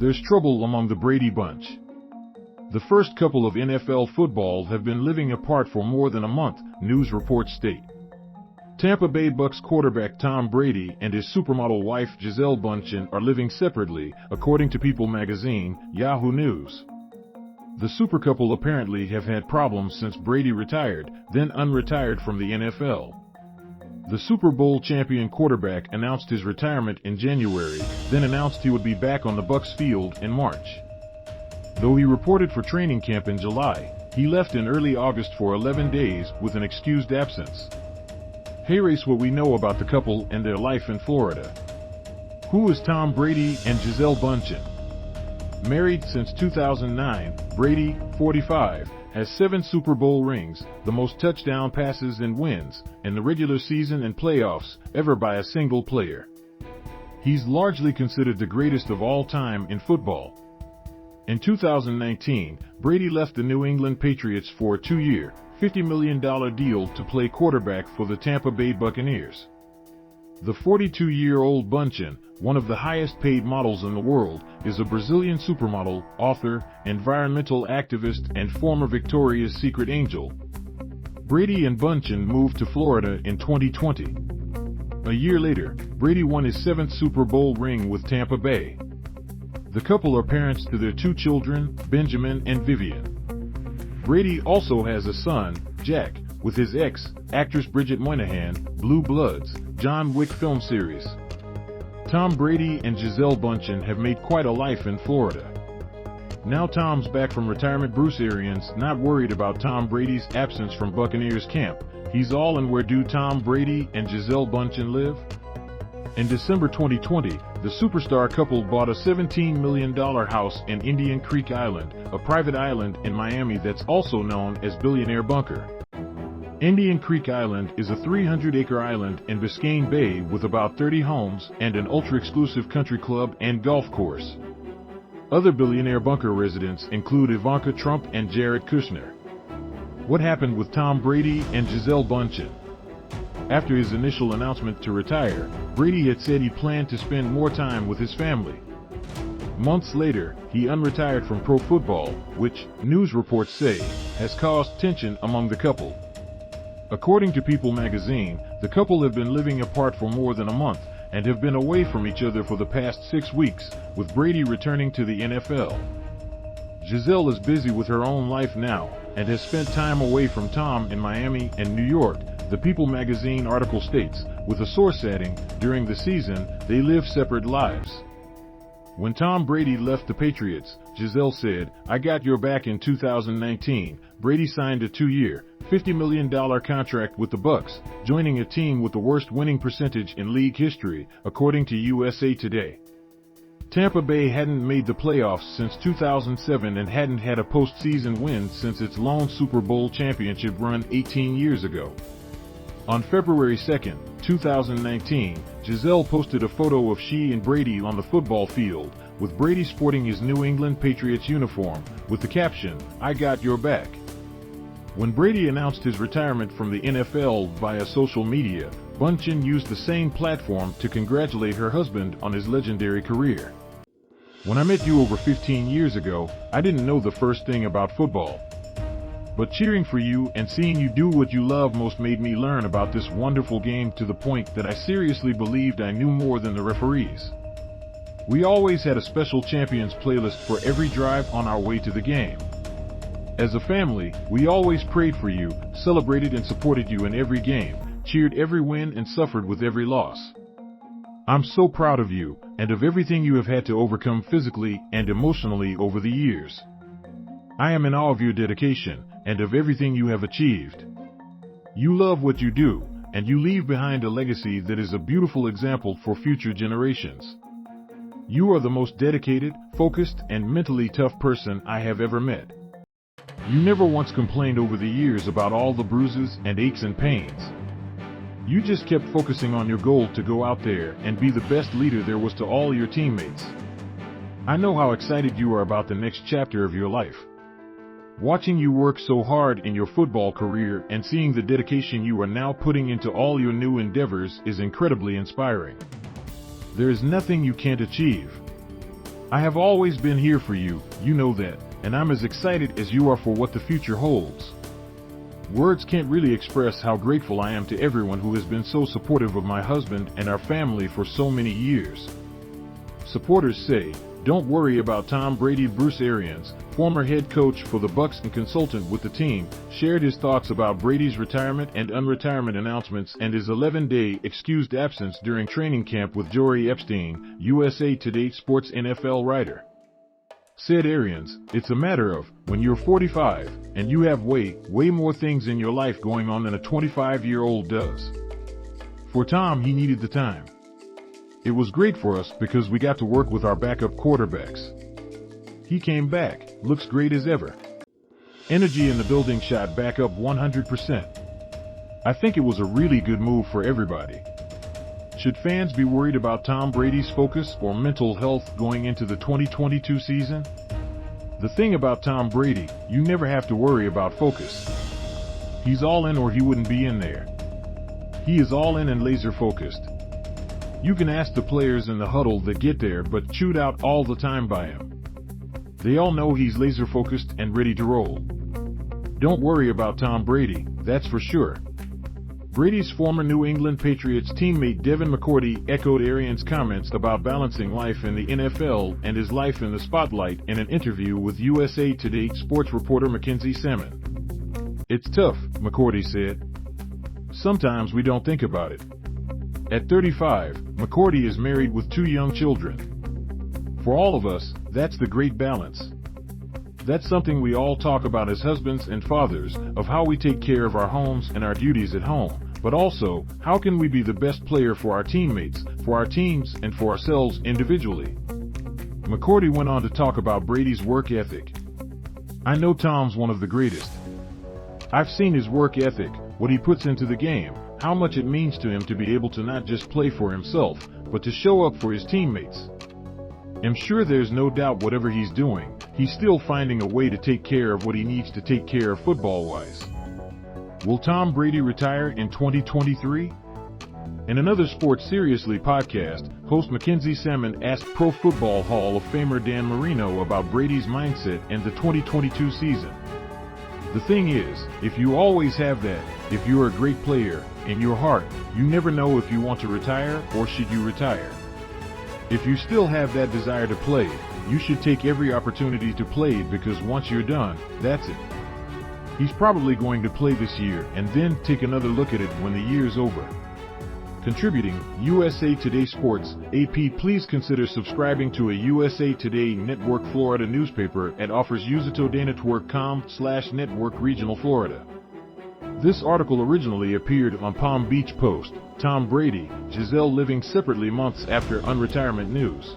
There's trouble among the Brady bunch. The first couple of NFL footballs have been living apart for more than a month, news reports state. Tampa Bay Bucks quarterback Tom Brady and his supermodel wife Gisele Bundchen are living separately, according to People magazine, Yahoo News. The super couple apparently have had problems since Brady retired, then unretired from the NFL. The Super Bowl champion quarterback announced his retirement in January, then announced he would be back on the Bucks field in March. Though he reported for training camp in July, he left in early August for 11 days with an excused absence. Here's what we know about the couple and their life in Florida. Who is Tom Brady and Gisele Bundchen? Married since 2009, Brady, 45, has 7 Super Bowl rings, the most touchdown passes and wins, in the regular season and playoffs, ever by a single player. He's largely considered the greatest of all time in football. In 2019, Brady left the New England Patriots for a 2-year, $50 million deal to play quarterback for the Tampa Bay Buccaneers. The 42-year-old Bundchen, one of the highest-paid models in the world, is a Brazilian supermodel, author, environmental activist, and former Victoria's Secret angel. Brady and Bundchen moved to Florida in 2020. A year later, Brady won his 7th Super Bowl ring with Tampa Bay. The couple are parents to their 2 children, Benjamin and Vivian. Brady also has a son, Jack, with his ex, actress Bridget Moynihan, Blue Bloods, John Wick film series. Tom Brady and Gisele Bundchen have made quite a life in Florida. Now Tom's back from retirement. Bruce Arians not worried about Tom Brady's absence from Buccaneers camp. He's all in. Where do Tom Brady and Gisele Bundchen live? In December 2020, the superstar couple bought a $17 million house in Indian Creek Island, a private island in Miami that's also known as Billionaire Bunker. Indian Creek Island is a 300-acre island in Biscayne Bay with about 30 homes and an ultra-exclusive country club and golf course. Other Billionaire Bunker residents include Ivanka Trump and Jared Kushner. What happened with Tom Brady and Gisele Bundchen? After his initial announcement to retire, Brady had said he planned to spend more time with his family. Months later, he unretired from pro football, which, news reports say, has caused tension among the couple. According to People magazine, the couple have been living apart for more than a month and have been away from each other for the past 6 weeks, with Brady returning to the NFL. Gisele is busy with her own life now and has spent time away from Tom in Miami and New York, the People magazine article states, with a source adding, during the season, they live separate lives. When Tom Brady left the Patriots, Gisele said, "I got your back." In 2019, Brady signed a 2-year, $50 million contract with the Bucks, joining a team with the worst winning percentage in league history, according to USA Today. Tampa Bay hadn't made the playoffs since 2007 and hadn't had a postseason win since its lone Super Bowl championship run 18 years ago. On February 2, 2019, Gisele posted a photo of she and Brady on the football field, with Brady sporting his New England Patriots uniform, with the caption, "I got your back." When Brady announced his retirement from the NFL via social media, Bundchen used the same platform to congratulate her husband on his legendary career. "When I met you over 15 years ago, I didn't know the first thing about football. But cheering for you and seeing you do what you love most made me learn about this wonderful game to the point that I seriously believed I knew more than the referees. We always had a special champions playlist for every drive on our way to the game. As a family, we always prayed for you, celebrated and supported you in every game, cheered every win and suffered with every loss. I'm so proud of you and of everything you have had to overcome physically and emotionally over the years. I am in awe of your dedication and of everything you have achieved. You love what you do, and you leave behind a legacy that is a beautiful example for future generations. You are the most dedicated, focused, and mentally tough person I have ever met. You never once complained over the years about all the bruises and aches and pains. You just kept focusing on your goal to go out there and be the best leader there was to all your teammates. I know how excited you are about the next chapter of your life. Watching you work so hard in your football career and seeing the dedication you are now putting into all your new endeavors is incredibly inspiring. There is nothing you can't achieve. I have always been here for you, you know that, and I'm as excited as you are for what the future holds. Words can't really express how grateful I am to everyone who has been so supportive of my husband and our family for so many years. Supporters say, don't worry about Tom Brady. Bruce Arians, former head coach for the Bucs and consultant with the team, shared his thoughts about Brady's retirement and unretirement announcements and his 11-day excused absence during training camp with Jory Epstein, USA Today Sports NFL writer. Said Arians, it's a matter of, when you're 45, and you have way more things in your life going on than a 25-year-old does. For Tom, he needed the time. It was great for us because we got to work with our backup quarterbacks. He came back, looks great as ever. Energy in the building shot back up 100%. I think it was a really good move for everybody. Should fans be worried about Tom Brady's focus or mental health going into the 2022 season? The thing about Tom Brady, you never have to worry about focus. He's all in or he wouldn't be in there. He is all in and laser focused. You can ask the players in the huddle that get there but chewed out all the time by him. They all know he's laser focused and ready to roll. Don't worry about Tom Brady, that's for sure. Brady's former New England Patriots teammate Devin McCourty echoed Arians' comments about balancing life in the NFL and his life in the spotlight in an interview with USA Today sports reporter Mackenzie Salmon. It's tough, McCourty said. Sometimes we don't think about it. At 35, McCourty is married with 2 young children. For all of us, that's the great balance. That's something we all talk about as husbands and fathers, of how we take care of our homes and our duties at home, but also, how can we be the best player for our teammates, for our teams, and for ourselves individually. McCourty went on to talk about Brady's work ethic. I know Tom's one of the greatest. I've seen his work ethic, what he puts into the game, how much it means to him to be able to not just play for himself, but to show up for his teammates. I'm sure there's no doubt whatever he's doing, he's still finding a way to take care of what he needs to take care of football-wise. Will Tom Brady retire in 2023? In another Sports Seriously podcast, host Mackenzie Salmon asked Pro Football Hall of Famer Dan Marino about Brady's mindset in the 2022 season. The thing is, if you always have that, if you're a great player, in your heart, you never know if you want to retire or should you retire. If you still have that desire to play, you should take every opportunity to play because once you're done, that's it. He's probably going to play this year and then take another look at it when the year's over. Contributing, USA Today Sports, AP. Please consider subscribing to a USA Today Network Florida newspaper at offersusatonetwork.com/network regional Florida. This article originally appeared on Palm Beach Post. Tom Brady, Gisele living separately months after unretirement news.